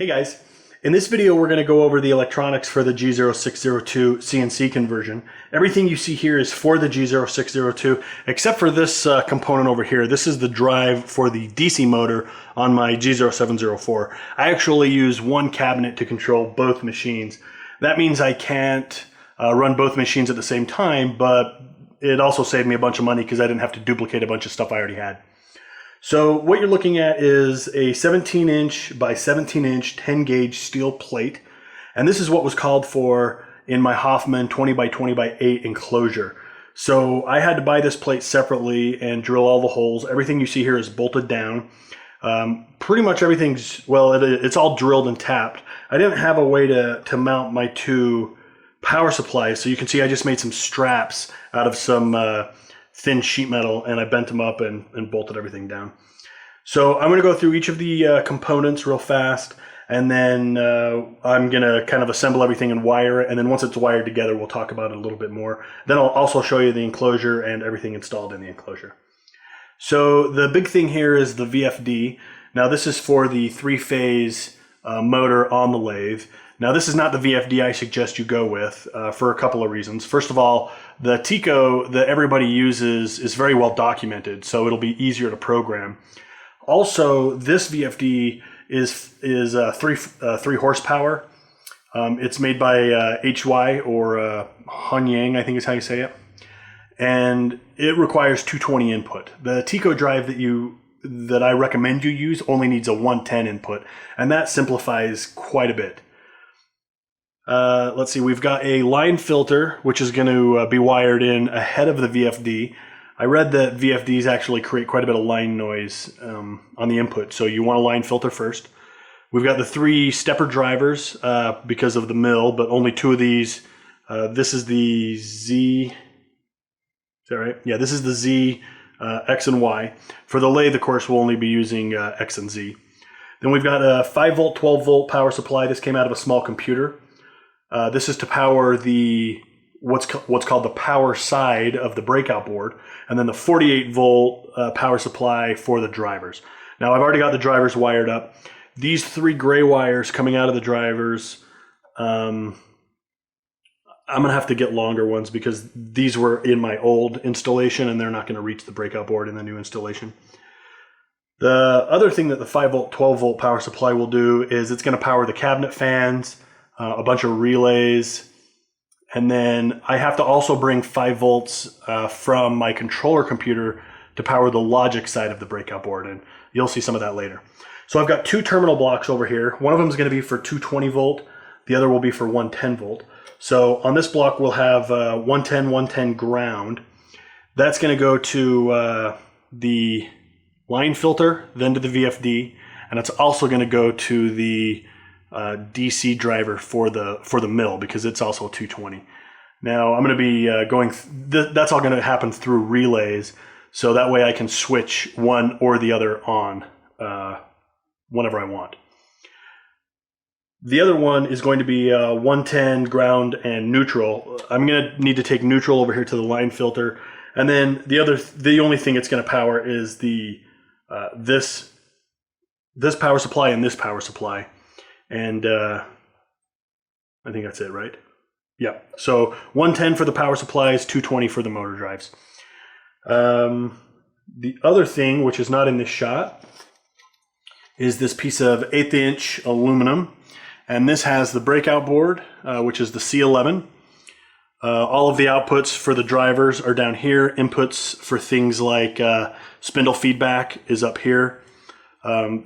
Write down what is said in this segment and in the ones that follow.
Hey guys, in this video we're going to go over the electronics for the G0602 CNC conversion. Everything you see here is for the G0602 except for this component over here. This is the drive for the DC motor on my G0704. I actually use one cabinet to control both machines. That means I can't run both machines at the same time, but it also saved me a bunch of money because I didn't have to duplicate a bunch of stuff I already had. So what you're looking at is a 17-inch by 17-inch 10-gauge steel plate. And this is what was called for in my Hoffman 20 by 20 by 8 enclosure. So I had to buy this plate separately and drill all the holes. Everything you see here is bolted down. Pretty much everything's, well, it's all drilled and tapped. I didn't have a way to mount my two power supplies. So you can see I just made some straps out of some thin sheet metal, and I bent them up and bolted everything down. So I'm going to go through each of the components real fast, and then I'm going to kind of assemble everything and wire it, and then once it's wired together we'll talk about it a little bit more. Then I'll also show you the enclosure and everything installed in the enclosure. So the big thing here is the VFD. Now this is for the three-phase motor on the lathe. Now this is not the VFD I suggest you go with for a couple of reasons. First of all, the Tico that everybody uses is very well documented, so it'll be easier to program. Also, this VFD is 3 horsepower. It's made by HY or Hanyang, I think is how you say it. And it requires 220 input. The Tico drive that I recommend you use only needs a 110 input, and that simplifies quite a bit. Let's see, we've got a line filter, which is going to be wired in ahead of the VFD. I read that VFDs actually create quite a bit of line noise on the input, so you want a line filter first. We've got the 3 stepper drivers because of the mill, but only 2 of these. This is the Z, is that right? Yeah, this is the Z, X and Y. For the lathe, of course, we'll only be using X and Z. Then we've got a 5 volt, 12 volt power supply. This came out of a small computer. This is to power the what's called the power side of the breakout board, and then the 48 volt power supply for the drivers. Now I've already got the drivers wired up. These 3 gray wires coming out of the drivers, I'm gonna have to get longer ones because these were in my old installation and they're not going to reach the breakout board in the new installation. The other thing that the 5 volt, 12 volt power supply will do is it's going to power the cabinet fans, a bunch of relays, and then I have to also bring 5 volts from my controller computer to power the logic side of the breakout board, and you'll see some of that later. So I've got 2 terminal blocks over here. One of them is going to be for 220 volt, the other will be for 110 volt. So on this block we'll have 110 ground. That's going to go to the line filter, then to the VFD, and it's also going to go to the DC driver for the mill because it's also 220. Now I'm going to be that's all going to happen through relays, so that way I can switch one or the other on whenever I want. The other one is going to be 110 ground and neutral. I'm going to need to take neutral over here to the line filter, and then the only thing it's going to power is the this power supply and this power supply. And I think that's it, right? Yeah. So 110 for the power supplies, 220 for the motor drives. The other thing, which is not in this shot, is this piece of 1/8 inch aluminum. And this has the breakout board, which is the C11. All of the outputs for the drivers are down here. Inputs for things like spindle feedback is up here.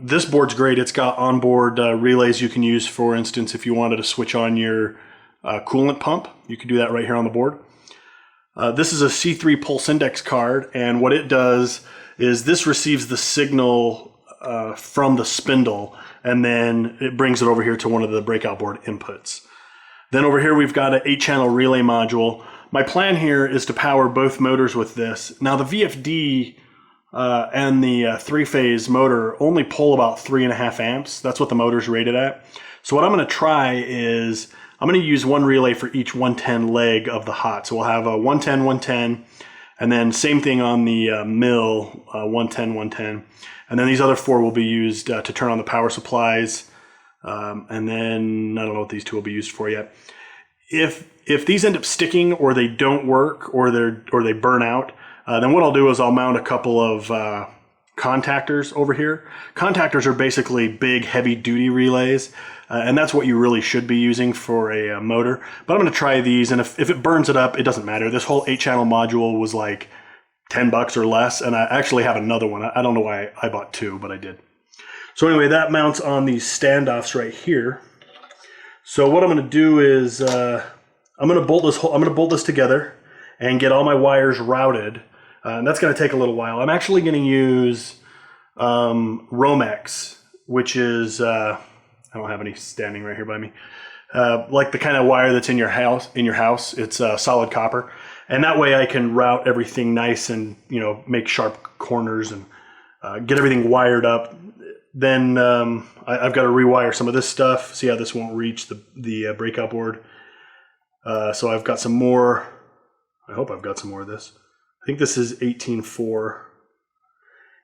This board's great. It's got onboard relays you can use. For instance, if you wanted to switch on your coolant pump, you can do that right here on the board. This is a C3 pulse index card, and what it does is this receives the signal from the spindle, and then it brings it over here to one of the breakout board inputs. Then over here we've got an 8-channel relay module. My plan here is to power both motors with this. Now the VFD and the 3-phase motor only pull about 3.5 amps. That's what the motor's rated at. So what I'm going to try is I'm going to use one relay for each 110 leg of the hot. So we'll have a 110, 110, and then same thing on the mill, 110, 110. And then these other 4 will be used to turn on the power supplies And then I don't know what these two will be used for yet. If these end up sticking or they don't work or they burn out, then what I'll do is I'll mount a couple of contactors over here. Contactors are basically big heavy duty relays, and that's what you really should be using for a motor. But I'm going to try these, and if it burns it up, it doesn't matter. This whole 8-channel module was like $10 or less, and I actually have another one. I don't know why I bought two, but I did. So anyway, that mounts on these standoffs right here. So what I'm going to do is I'm going to bolt this together and get all my wires routed. And that's going to take a little while. I'm actually going to use Romex, which is I don't have any standing right here by me. Like the kind of wire that's in your house. It's solid copper, and that way I can route everything nice and make sharp corners and get everything wired up. Then I've got to rewire some of this stuff. See how this won't reach the breakout board. So I've got some more. I hope I've got some more of this. I think this is 18.4.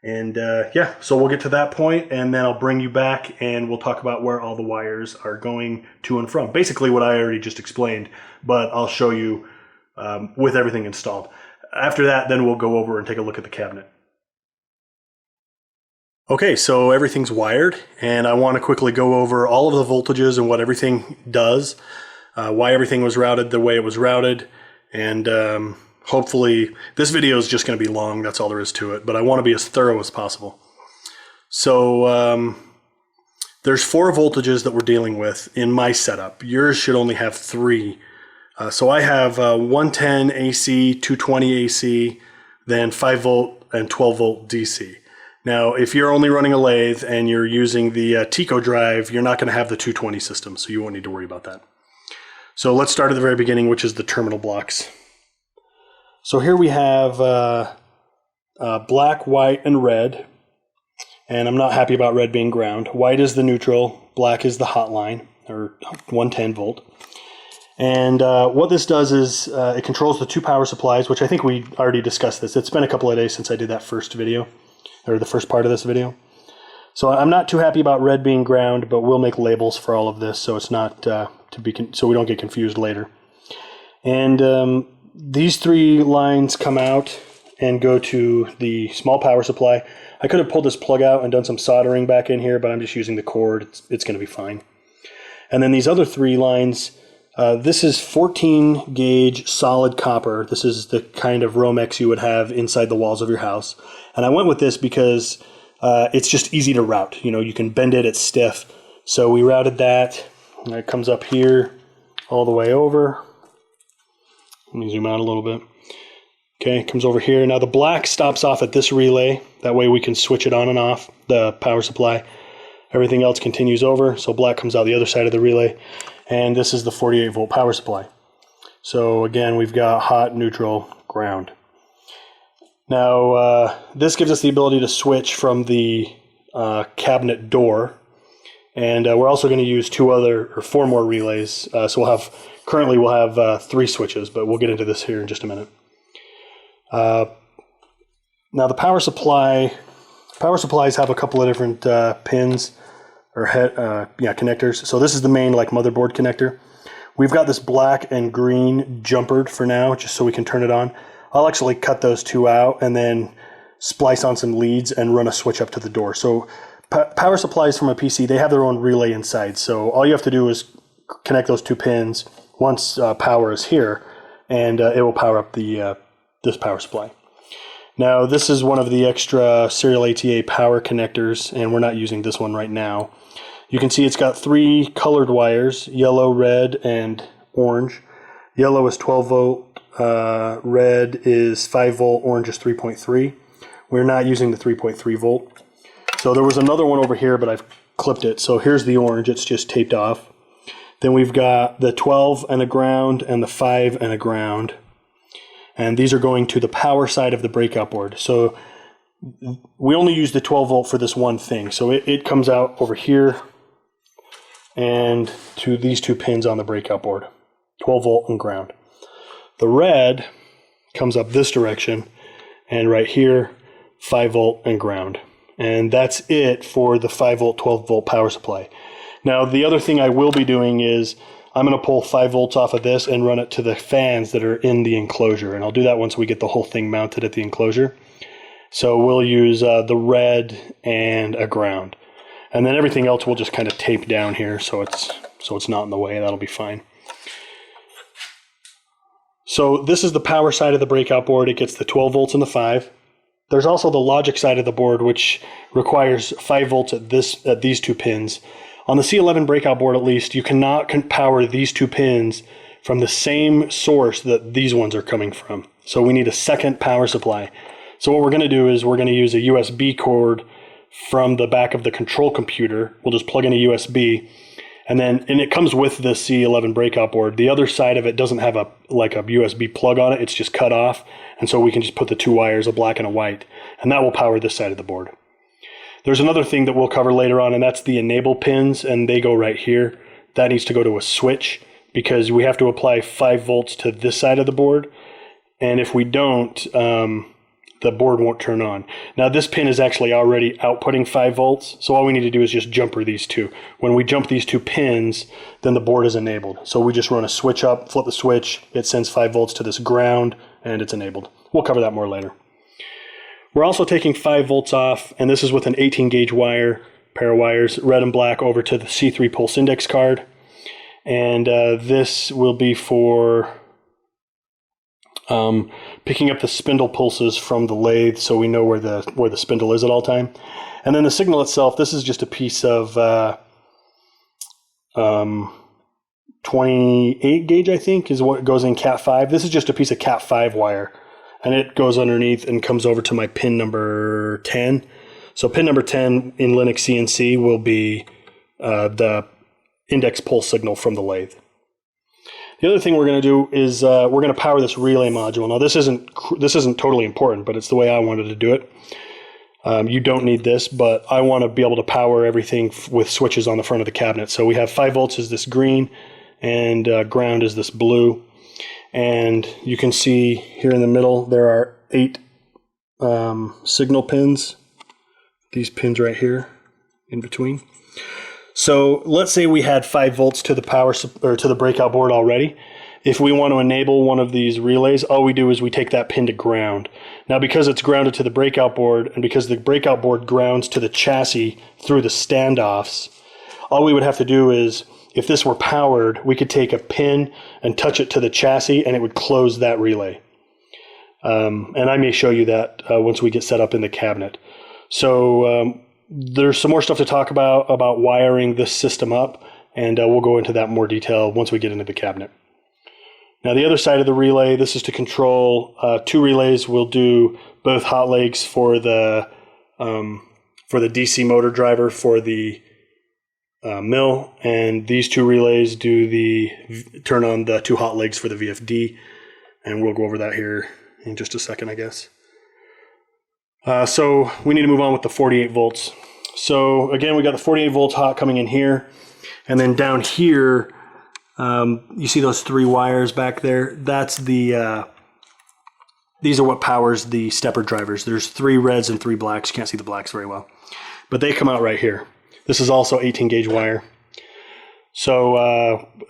And yeah, so we'll get to that point, and then I'll bring you back and we'll talk about where all the wires are going to and from. Basically what I already just explained, but I'll show you with everything installed. After that, then we'll go over and take a look at the cabinet. Okay, so everything's wired, and I want to quickly go over all of the voltages and what everything does, why everything was routed the way it was routed, and hopefully, this video is just going to be long, that's all there is to it, but I want to be as thorough as possible. So there's 4 voltages that we're dealing with in my setup. Yours should only have 3. So I have 110 AC, 220 AC, then 5 volt and 12 volt DC. Now, if you're only running a lathe and you're using the Tico drive, you're not going to have the 220 system, so you won't need to worry about that. So let's start at the very beginning, which is the terminal blocks. So here we have black, white, and red, and I'm not happy about red being ground. White is the neutral, black is the hot line, or 110 volt. And what this does is it controls the 2 power supplies, which I think we already discussed this. It's been a couple of days since I did that first video, or the first part of this video. So I'm not too happy about red being ground, but we'll make labels for all of this so it's not so we don't get confused later. And these 3 lines come out and go to the small power supply. I could have pulled this plug out and done some soldering back in here, but I'm just using the cord. It's going to be fine. And then these other 3 lines, this is 14 gauge solid copper. This is the kind of Romex you would have inside the walls of your house. And I went with this because it's just easy to route. You can bend it, it's stiff. So we routed that, and it comes up here all the way over. Let me zoom out a little bit. Okay, it comes over here. Now the black stops off at this relay. That way we can switch it on and off, the power supply. Everything else continues over, so black comes out the other side of the relay. And this is the 48 volt power supply. So again, we've got hot, neutral, ground. Now this gives us the ability to switch from the cabinet door. And we're also going to use 4 more relays. So currently we'll have 3 switches, but we'll get into this here in just a minute. Now the power supplies have a couple of different pins or connectors. So this is the main motherboard connector. We've got this black and green jumpered for now, just so we can turn it on. I'll actually cut those 2 out and then splice on some leads and run a switch up to the door. So power supplies from a PC, they have their own relay inside. So all you have to do is connect those 2 pins once power is here, and it will power up this power supply. Now this is one of the extra serial ATA power connectors, and we're not using this one right now. You can see it's got 3 colored wires, yellow, red, and orange. Yellow is 12 volt, red is 5 volt, orange is 3.3. We're not using the 3.3 volt. So there was another one over here, but I've clipped it. So here's the orange, it's just taped off. Then we've got the 12 and a ground and the 5 and a ground. And these are going to the power side of the breakout board. So we only use the 12 volt for this one thing. So it comes out over here and to these 2 pins on the breakout board, 12 volt and ground. The red comes up this direction, and right here, 5 volt and ground. And that's it for the 5 volt, 12 volt power supply. Now, the other thing I will be doing is I'm going to pull 5 volts off of this and run it to the fans that are in the enclosure. And I'll do that once we get the whole thing mounted at the enclosure. So we'll use the red and a ground. And then everything else we'll just kind of tape down here so it's not in the way. That'll be fine. So this is the power side of the breakout board. It gets the 12 volts and the 5. There's also the logic side of the board, which requires 5 volts at these 2 pins. On the C11 breakout board, at least, you cannot power these 2 pins from the same source that these ones are coming from. So we need a second power supply. So what we're going to do is we're going to use a USB cord from the back of the control computer. We'll just plug in a USB, and it comes with the C11 breakout board. The other side of it doesn't have a USB plug on it. It's just cut off, and so we can just put the 2 wires, a black and a white, and that will power this side of the board. There's another thing that we'll cover later on, and that's the enable pins, and they go right here. That needs to go to a switch because we have to apply 5 volts to this side of the board, and if we don't, the board won't turn on. Now this pin is actually already outputting 5 volts, so all we need to do is just jumper these 2. When we jump these 2 pins, then the board is enabled. So we just run a switch up, flip the switch, it sends 5 volts to this ground, and it's enabled. We'll cover that more later. We're also taking 5 volts off, and this is with an 18 gauge wire, pair of wires, red and black, over to the C3 pulse index card. And this will be for picking up the spindle pulses from the lathe, so we know where the spindle is at all time. And then the signal itself, this is just a piece of 28 gauge, I think, is what goes in Cat 5. This is just a piece of Cat 5 wire, and it goes underneath and comes over to my pin number 10. So pin number 10 in Linux CNC will be the index pulse signal from the lathe. The other thing we're going to do is we're going to power this relay module. Now this isn't totally important, but it's the way I wanted to do it. You don't need this, but I want to be able to power everything with switches on the front of the cabinet. So we have 5 volts is this green, and ground is this blue. And you can see here in the middle there are 8 signal pins. These pins right here in between. So let's say we had 5 volts to the power or to the breakout board already. If we want to enable one of these relays, all we do is we take that pin to ground. Now because it's grounded to the breakout board, and because the breakout board grounds to the chassis through the standoffs, all we would have to do is, if this were powered, we could take a pin and touch it to the chassis and it would close that relay. And I may show you that once we get set up in the cabinet. So there's some more stuff to talk about wiring this system up, and we'll go into that in more detail once we get into the cabinet. Now the other side of the relay, this is to control 2 relays. We'll do both hot legs for the DC motor driver for the mill, and these 2 relays do turn on the 2 hot legs for the VFD, and we'll go over that here in just a second, I guess. So we need to move on with the 48 volts. So again, we got the 48 volts hot coming in here, and then down here, you see those 3 wires back there? That's these are what powers the stepper drivers. There's 3 reds and 3 blacks. You can't see the blacks very well, but they come out right here. This is also 18 gauge wire. So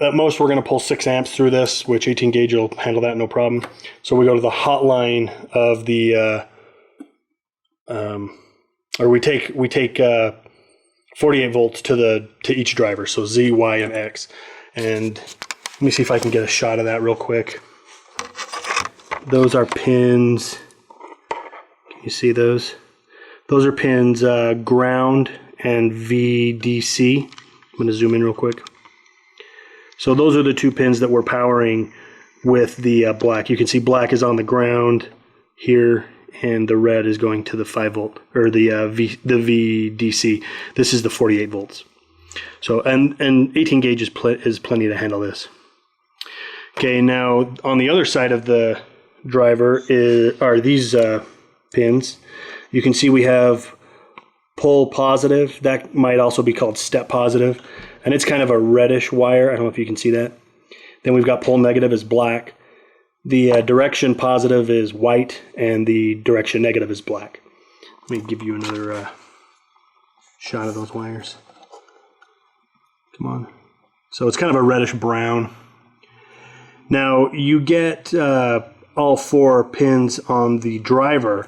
at most we're going to pull 6 amps through this, which 18 gauge will handle that no problem. So we go to the hot line of the or we take 48 volts to each driver, so Z, Y, and X. And let me see if I can get a shot of that real quick. Those are pins. Can you see those? Those are pins ground and VDC. I'm going to zoom in real quick. So those are the 2 pins that we're powering with the black. You can see black is on the ground here, and the red is going to the 5 volt, or the VDC. This is the 48 volts. So, and 18 gauge is plenty to handle this. Okay, now on the other side of the driver are these pins. You can see we have pull positive. That might also be called step positive, and it's kind of a reddish wire. I don't know if you can see that. Then we've got pull negative is black. The direction positive is white, and the direction negative is black. Let me give you another shot of those wires. Come on. So it's kind of a reddish brown. Now you get all 4 pins on the driver,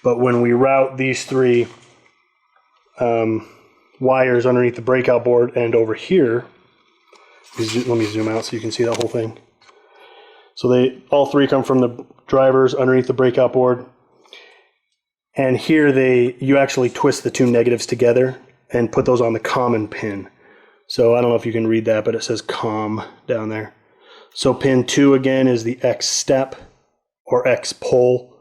but when we route these 3 wires underneath the breakout board and over here, let me zoom out so you can see that whole thing. So all 3 come from the drivers underneath the breakout board, and here you actually twist the 2 negatives together and put those on the common pin. So I don't know if you can read that, but it says COM down there. So pin 2 again is the X step or X pole,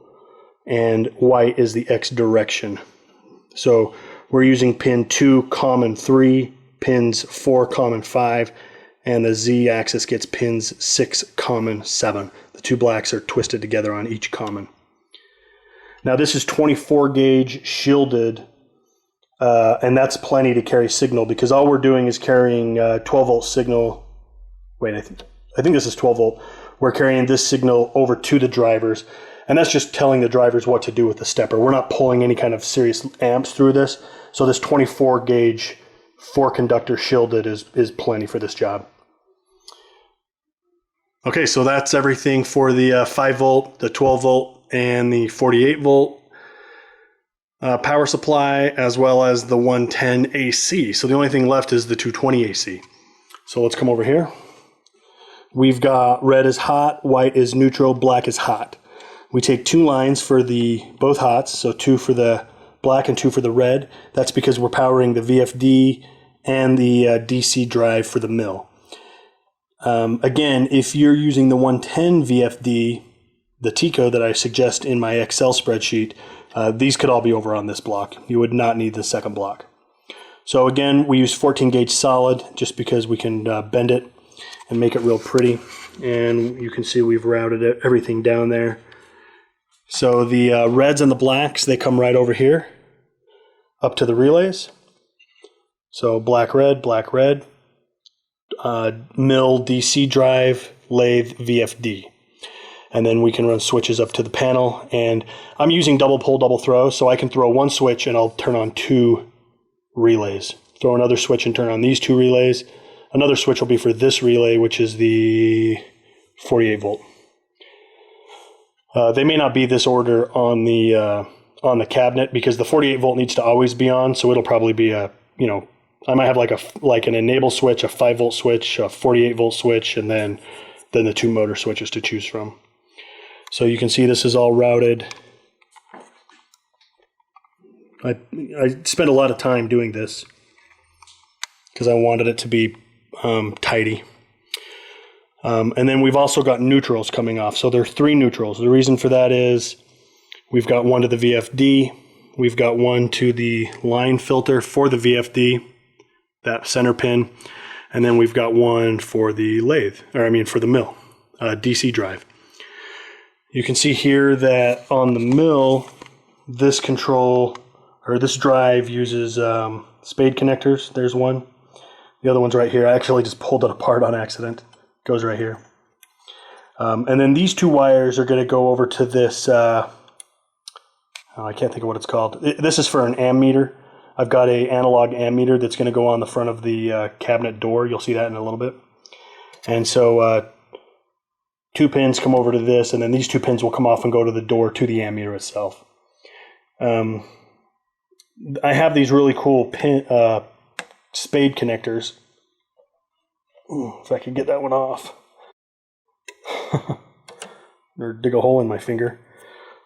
and white is the X direction. So we're using pin 2 common 3, pins 4 common 5, and the Z axis gets pins 6 common 7. The 2 blacks are twisted together on each common. Now this is 24 gauge shielded, and that's plenty to carry signal, because all we're doing is carrying 12 volt signal. Wait, I think this is 12 volt. We're carrying this signal over to the drivers, and that's just telling the drivers what to do with the stepper. We're not pulling any kind of serious amps through this. So this 24 gauge 4 conductor shielded is plenty for this job. Okay, so that's everything for the 5 volt, the 12 volt, and the 48 volt power supply, as well as the 110 AC. So the only thing left is the 220 AC. So let's come over here. We've got red is hot, white is neutral, black is hot. We take 2 lines for both hots, so 2 for the black and 2 for the red. That's because we're powering the VFD and the DC drive for the mill. Again, if you're using the 110 VFD, the T code that I suggest in my Excel spreadsheet, these could all be over on this block. You would not need the second block. So again, we use 14 gauge solid just because we can bend it and make it real pretty. And you can see we've routed everything down there. So the reds and the blacks, they come right over here up to the relays. So black, red, mill DC drive, lathe, VFD. And then we can run switches up to the panel. And I'm using double pull, double throw, so I can throw 1 switch and I'll turn on 2 relays. Throw another switch and turn on these 2 relays. Another switch will be for this relay, which is the 48 volt. They may not be this order on the cabinet, because the 48 volt needs to always be on. So it'll probably be I might have like an enable switch, a 5 volt switch, a 48 volt switch, and then the 2 motor switches to choose from. So you can see this is all routed. I spent a lot of time doing this because I wanted it to be tidy. And then we've also got neutrals coming off. So there are 3 neutrals. The reason for that is we've got 1 to the VFD, we've got 1 to the line filter for the VFD, that center pin, and then we've got 1 for the for the mill, DC drive. You can see here that on the mill, this drive uses spade connectors. There's 1. The other one's right here. I actually just pulled it apart on accident. It goes right here. And then these 2 wires are going to go over to this, I can't think of what it's called. This is for an ammeter. I've got an analog ammeter that's going to go on the front of the cabinet door. You'll see that in a little bit. And so 2 pins come over to this, and then these 2 pins will come off and go to the door to the ammeter itself. I have these really cool spade connectors. Ooh, if I could get that one off. Or dig a hole in my finger.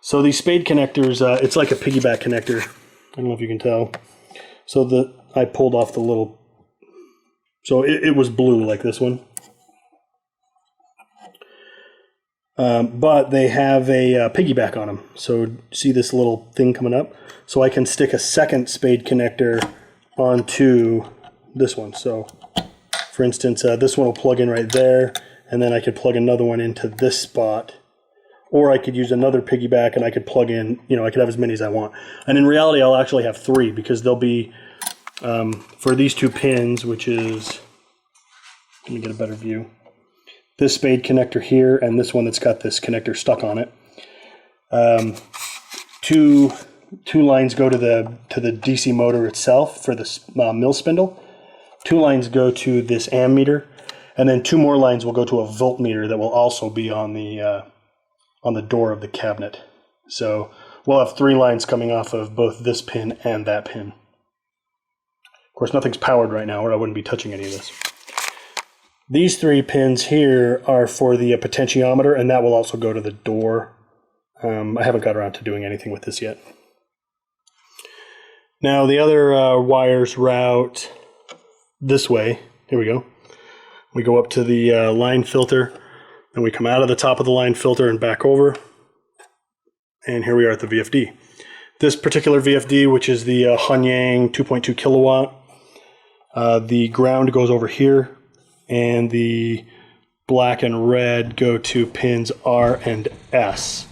So these spade connectors, it's like a piggyback connector. I don't know if you can tell. So I pulled off the little, so it was blue like this one. But they have a piggyback on them. So see this little thing coming up? So I can stick a second spade connector onto this one. So for instance, this one will plug in right there, and then I could plug another one into this spot. Or I could use another piggyback and I could plug in, I could have as many as I want. And in reality, I'll actually have 3, because they'll be, for these 2 pins, which is, let me get a better view. This spade connector here, and this one that's got this connector stuck on it. Two lines go to the DC motor itself for the mill spindle. 2 lines go to this ammeter, and then 2 more lines will go to a voltmeter that will also be on the door of the cabinet. So we'll have 3 lines coming off of both this pin and that pin. Of course, nothing's powered right now, or I wouldn't be touching any of this. These 3 pins here are for the potentiometer, and that will also go to the door. I haven't got around to doing anything with this yet. Now the other wires route this way. Here we go. We go up to the line filter, then we come out of the top of the line filter and back over. And here we are at the VFD. This particular VFD, which is the Hanyang 2.2 kilowatt, the ground goes over here, and the black and red go to pins R and S.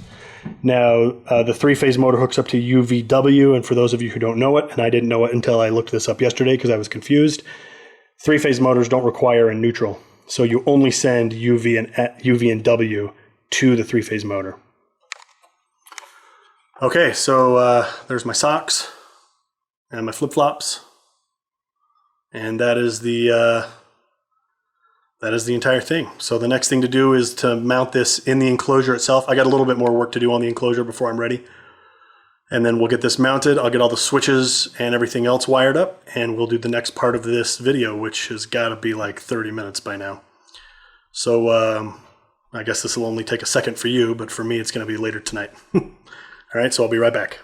Now, the 3-phase motor hooks up to UVW, and for those of you who don't know it, and I didn't know it until I looked this up yesterday because I was confused, 3-phase motors don't require a neutral. So you only send UV and W to the 3-phase motor. Okay, so there's my socks and my flip-flops, and that is the entire thing. So the next thing to do is to mount this in the enclosure itself. I got a little bit more work to do on the enclosure before I'm ready. And then we'll get this mounted. I'll get all the switches and everything else wired up, and we'll do the next part of this video, which has got to be like 30 minutes by now. So I guess this will only take a second for you, but for me it's going to be later tonight. All right, so I'll be right back.